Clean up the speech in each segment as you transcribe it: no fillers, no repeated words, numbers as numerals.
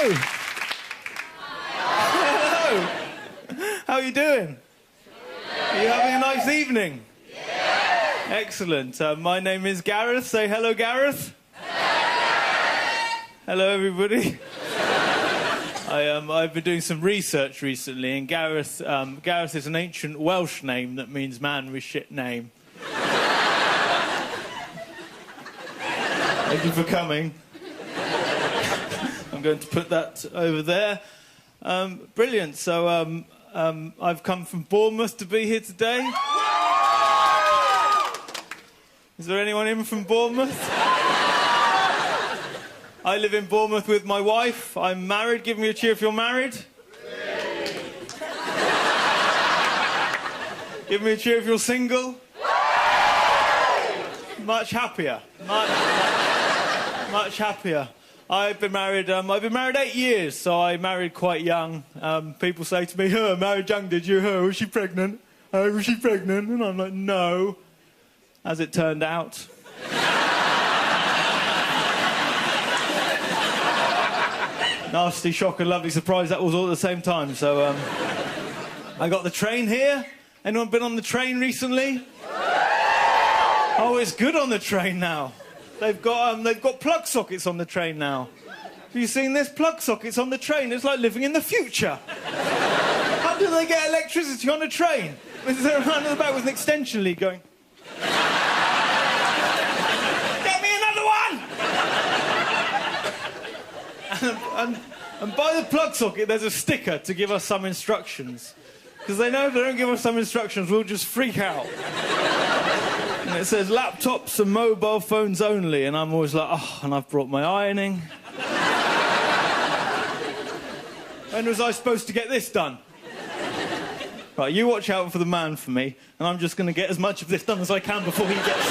Hello. Hello. How are you doing? Are you having a nice evening? Excellent. My name is Gareth. Say hello, Gareth. Hello, everybody. I've been doing some research recently, and Gareth is an ancient Welsh name that means man with shit name. Thank you for coming. I'm going to put that over there. Brilliant. So I've come from Bournemouth to be here today. Is there anyone in from Bournemouth? I live in Bournemouth with my wife. I'm married. Give me a cheer if you're married. Give me a cheer if you're single. Much happier. Much happier. I've been married 8 years, so I married quite young. People say to me, married young, did you? Was she pregnant? Was she pregnant? And I'm like, no. As it turned out. Nasty shock and lovely surprise, that was all at the same time. So I got the train here. Anyone been on the train recently? Oh, it's good on the train now. They've got plug sockets on the train now. Have you seen this? Plug sockets on the train. It's like living in the future. How do they get electricity on a train? Is there a man in the back with an extension lead going... Get me another one! And by the plug socket, there's a sticker to give us some instructions. Because they know if they don't give us some instructions, we'll just freak out. And it says laptops and mobile phones only. And I'm always like, oh, and I've brought my ironing. When was I supposed to get this done? Right, you watch out for the man for me, and I'm just going to get as much of this done as I can before he gets...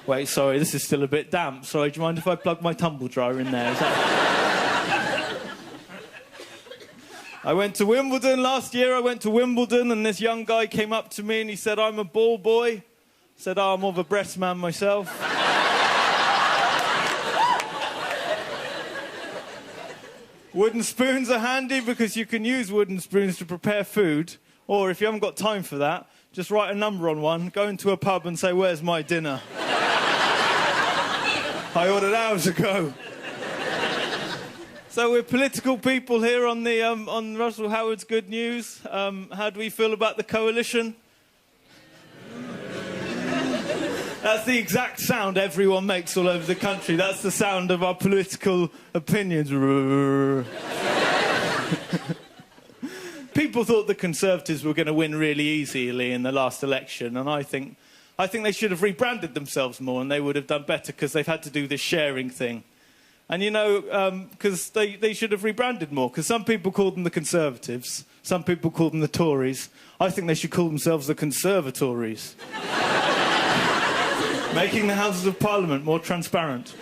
Wait, sorry, this is still a bit damp. Sorry, do you mind if I plug my tumble dryer in there? Is that... I went to Wimbledon last year. I went to Wimbledon, and this young guy came up to me and he said, I'm a ball boy. I said, oh, I'm more of a breast man myself. Wooden spoons are handy because you can use wooden spoons to prepare food. Or if you haven't got time for that, just write a number on one, go into a pub and say, where's my dinner? I ordered hours ago. So we're political people here on the on Russell Howard's Good News. How do we feel about the coalition? That's the exact sound everyone makes all over the country. That's the sound of our political opinions. People thought the Conservatives were going to win really easily in the last election, and I think they should have rebranded themselves more, and they would have done better because they've had to do this sharing thing. And, you know, because they should have rebranded more, because some people called them the Conservatives, some people called them the Tories. I think they should call themselves the Conservatories. Making the Houses of Parliament more transparent.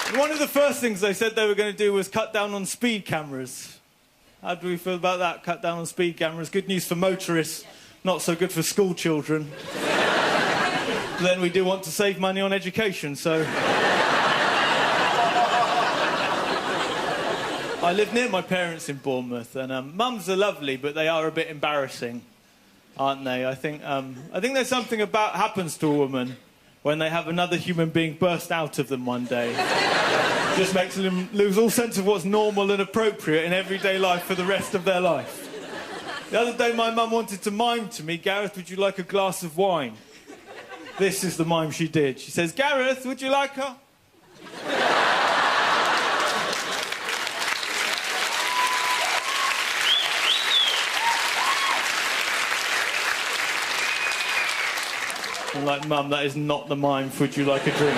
And one of the first things they said they were going to do was cut down on speed cameras. How do we feel about that? Cut down on speed cameras. Good news for motorists, not so good for school children. Then we do want to save money on education, so... I live near my parents in Bournemouth, and mums are lovely, but they are a bit embarrassing, aren't they? I think there's something about happens to a woman when they have another human being burst out of them one day. Just makes them lose all sense of what's normal and appropriate in everyday life for the rest of their life. The other day, my mum wanted to mime to me, Gareth, would you like a glass of wine? This is the mime she did. She says, Gareth, would you like a... I'm like, Mum, that is not the mime for would you like a drink?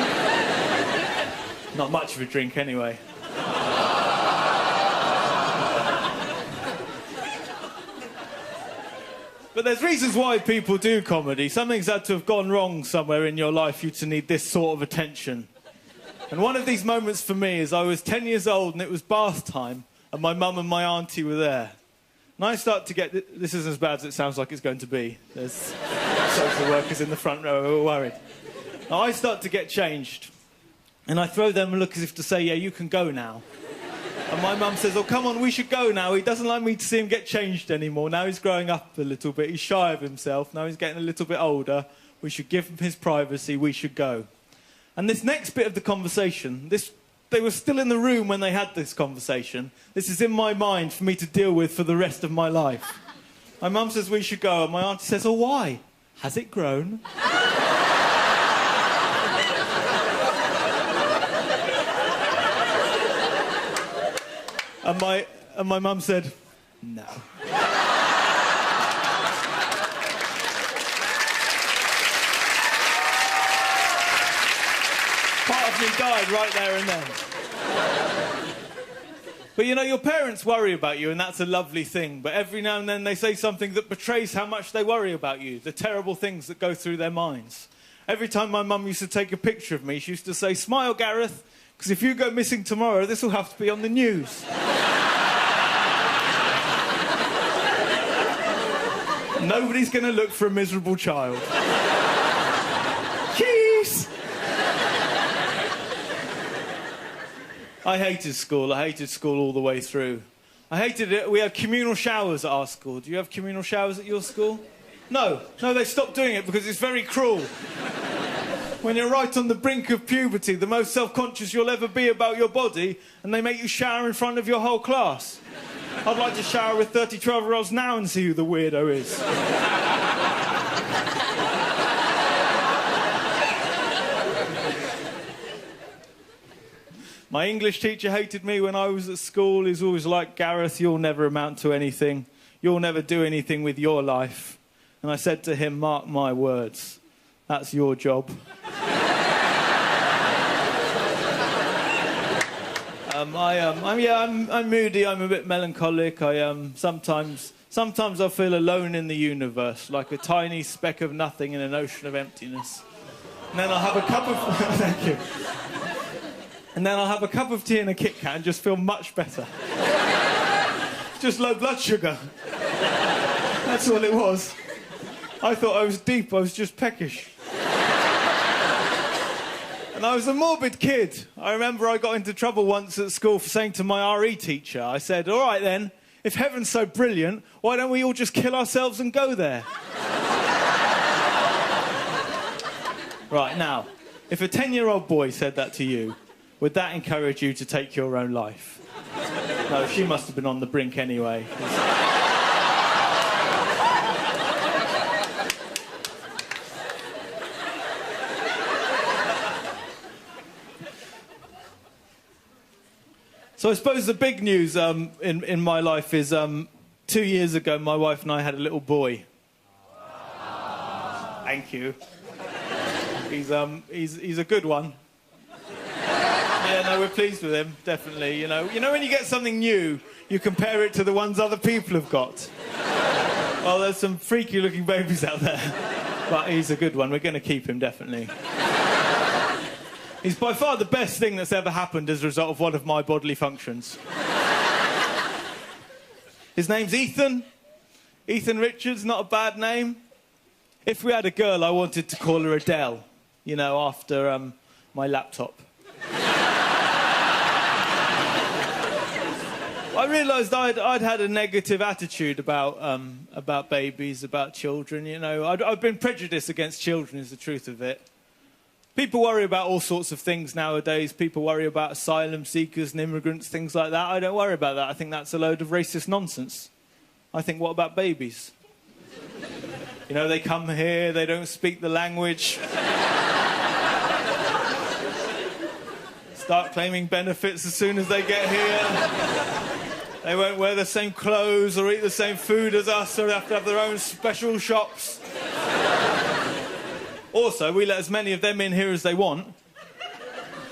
Not much of a drink, anyway. But there's reasons why people do comedy. Something's had to have gone wrong somewhere in your life for you to need this sort of attention. And one of these moments for me is I was 10 years old and it was bath time, and my mum and my auntie were there. And I start to get... This isn't as bad as it sounds like it's going to be. There's social workers in the front row who are worried. Now, I start to get changed. And I throw them a look as if to say, yeah, you can go now. And my mum says, oh, come on, we should go now. He doesn't like me to see him get changed anymore. Now he's growing up a little bit. He's shy of himself. Now he's getting a little bit older. We should give him his privacy. We should go. And this next bit of the conversation, they were still in the room when they had this conversation. This is in my mind for me to deal with for the rest of my life. My mum says we should go, and my auntie says, oh, why? Has it grown? And my mum said, no. Part of me died right there and then. But, you know, your parents worry about you, and that's a lovely thing. But every now and then they say something that betrays how much they worry about you, the terrible things that go through their minds. Every time my mum used to take a picture of me, she used to say, smile, Gareth, because if you go missing tomorrow, this will have to be on the news. Nobody's going to look for a miserable child. Jeez! I hated school. I hated school all the way through. I hated it. We had communal showers at our school. Do you have communal showers at your school? No. No, they stopped doing it because it's very cruel. When you're right on the brink of puberty, the most self-conscious you'll ever be about your body, and they make you shower in front of your whole class. I'd like to shower with 30 12-year-olds now and see who the weirdo is. My English teacher hated me when I was at school. He's always like, Gareth, you'll never amount to anything. You'll never do anything with your life. And I said to him, mark my words, that's your job. I'm moody, I'm a bit melancholic. Sometimes I feel alone in the universe, like a tiny speck of nothing in an ocean of emptiness. And then I'll have a cup of... Thank you. And then I'll have a cup of tea and a Kit Kat and just feel much better. Just low blood sugar. That's all it was. I thought I was deep, I was just peckish. And I was a morbid kid. I remember I got into trouble once at school for saying to my RE teacher, I said, all right then, if heaven's so brilliant, why don't we all just kill ourselves and go there? Right, now, if a 10-year-old boy said that to you, would that encourage you to take your own life? No, she must have been on the brink anyway. So I suppose the big news in my life is 2 years ago, my wife and I had a little boy. Thank you. He's a good one. Yeah, no, we're pleased with him, definitely. You know when you get something new, you compare it to the ones other people have got. Well, there's some freaky-looking babies out there, but he's a good one. We're going to keep him, definitely. He's by far the best thing that's ever happened as a result of one of my bodily functions. His name's Ethan. Ethan Richards, not a bad name. If we had a girl, I wanted to call her Adele, you know, after my laptop. I realised I'd had a negative attitude about babies, about children, you know. I've been prejudiced against children, is the truth of it. People worry about all sorts of things nowadays. People worry about asylum seekers and immigrants, things like that. I don't worry about that. I think that's a load of racist nonsense. I think, what about babies? You know, they come here, they don't speak the language. Start claiming benefits as soon as they get here. They won't wear the same clothes or eat the same food as us, or they have to have their own special shops. Also, we let as many of them in here as they want.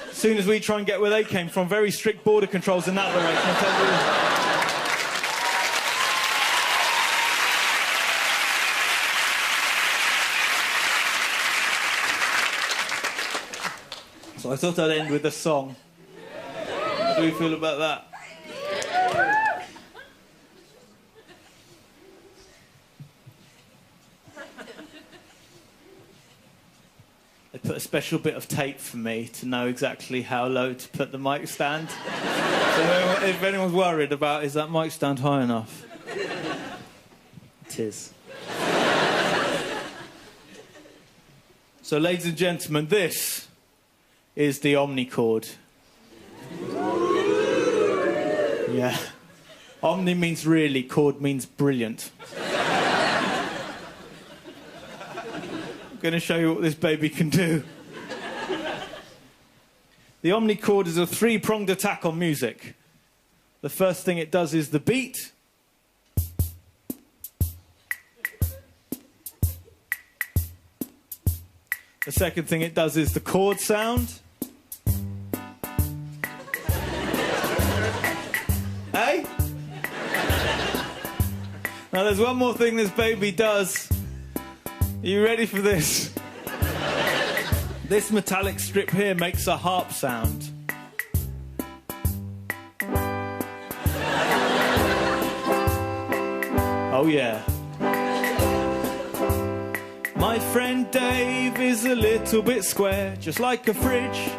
As soon as we try and get where they came from, very strict border controls in that direction. So I thought I'd end with a song. How do you feel about that? put a special bit of tape for me to know exactly how low to put the mic stand. So if anyone's worried about, is that mic stand high enough? It is. So, ladies and gentlemen, this is the omnichord. Yeah. Omni means really, chord means brilliant. I'm going to show you what this baby can do. The omnichord is a three-pronged attack on music. The first thing it does is the beat. The second thing it does is the chord sound. Hey? Now there's one more thing this baby does. Are you ready for this? This metallic strip here makes a harp sound. Oh yeah. My friend Dave is a little bit square, just like a fridge.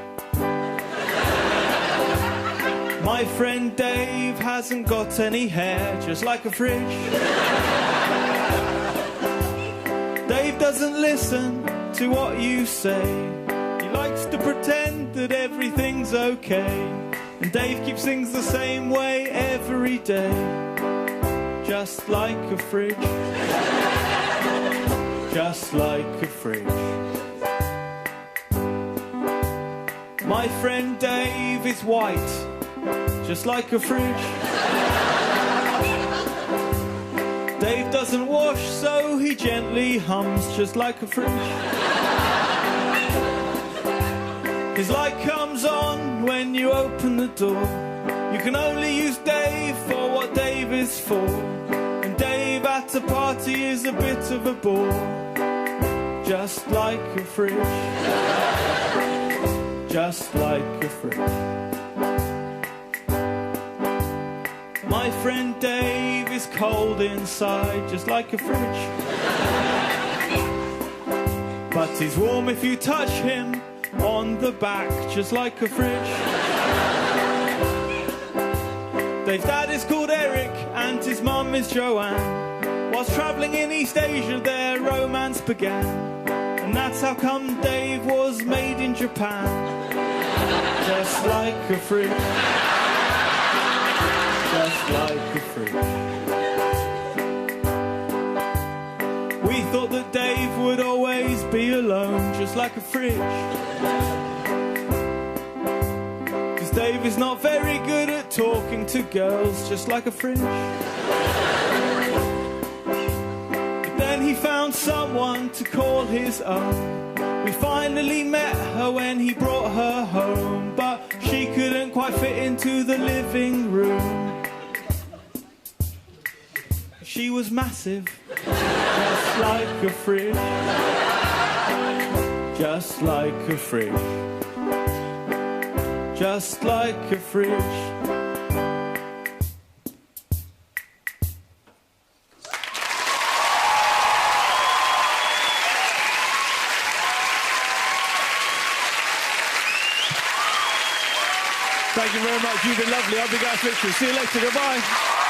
My friend Dave hasn't got any hair, just like a fridge. Dave doesn't listen to what you say. He likes to pretend that everything's okay. And Dave keeps things the same way every day, just like a fridge. Just like a fridge. My friend Dave is white, just like a fridge. Dave doesn't wash, so he gently hums, just like a fridge. His light comes on when you open the door. You can only use Dave for what Dave is for. And Dave at a party is a bit of a bore. Just like a fridge. Just like a fridge. My friend Dave is cold inside, just like a fridge. But he's warm if you touch him on the back, just like a fridge. Dave's dad is called Eric and his mum is Joanne. Whilst travelling in East Asia their romance began. And that's how come Dave was made in Japan. Just like a fridge. Just like a fridge. We thought that Dave would always be alone, just like a fridge. Cause Dave is not very good at talking to girls, just like a fridge. But then he found someone to call his own. We finally met her when he brought her home, but she couldn't quite fit into the living room. She was massive, just like a fridge. Just like a fridge. Just like a fridge. Thank you very much. You've been lovely. I'll be Gareth. See you later. Goodbye.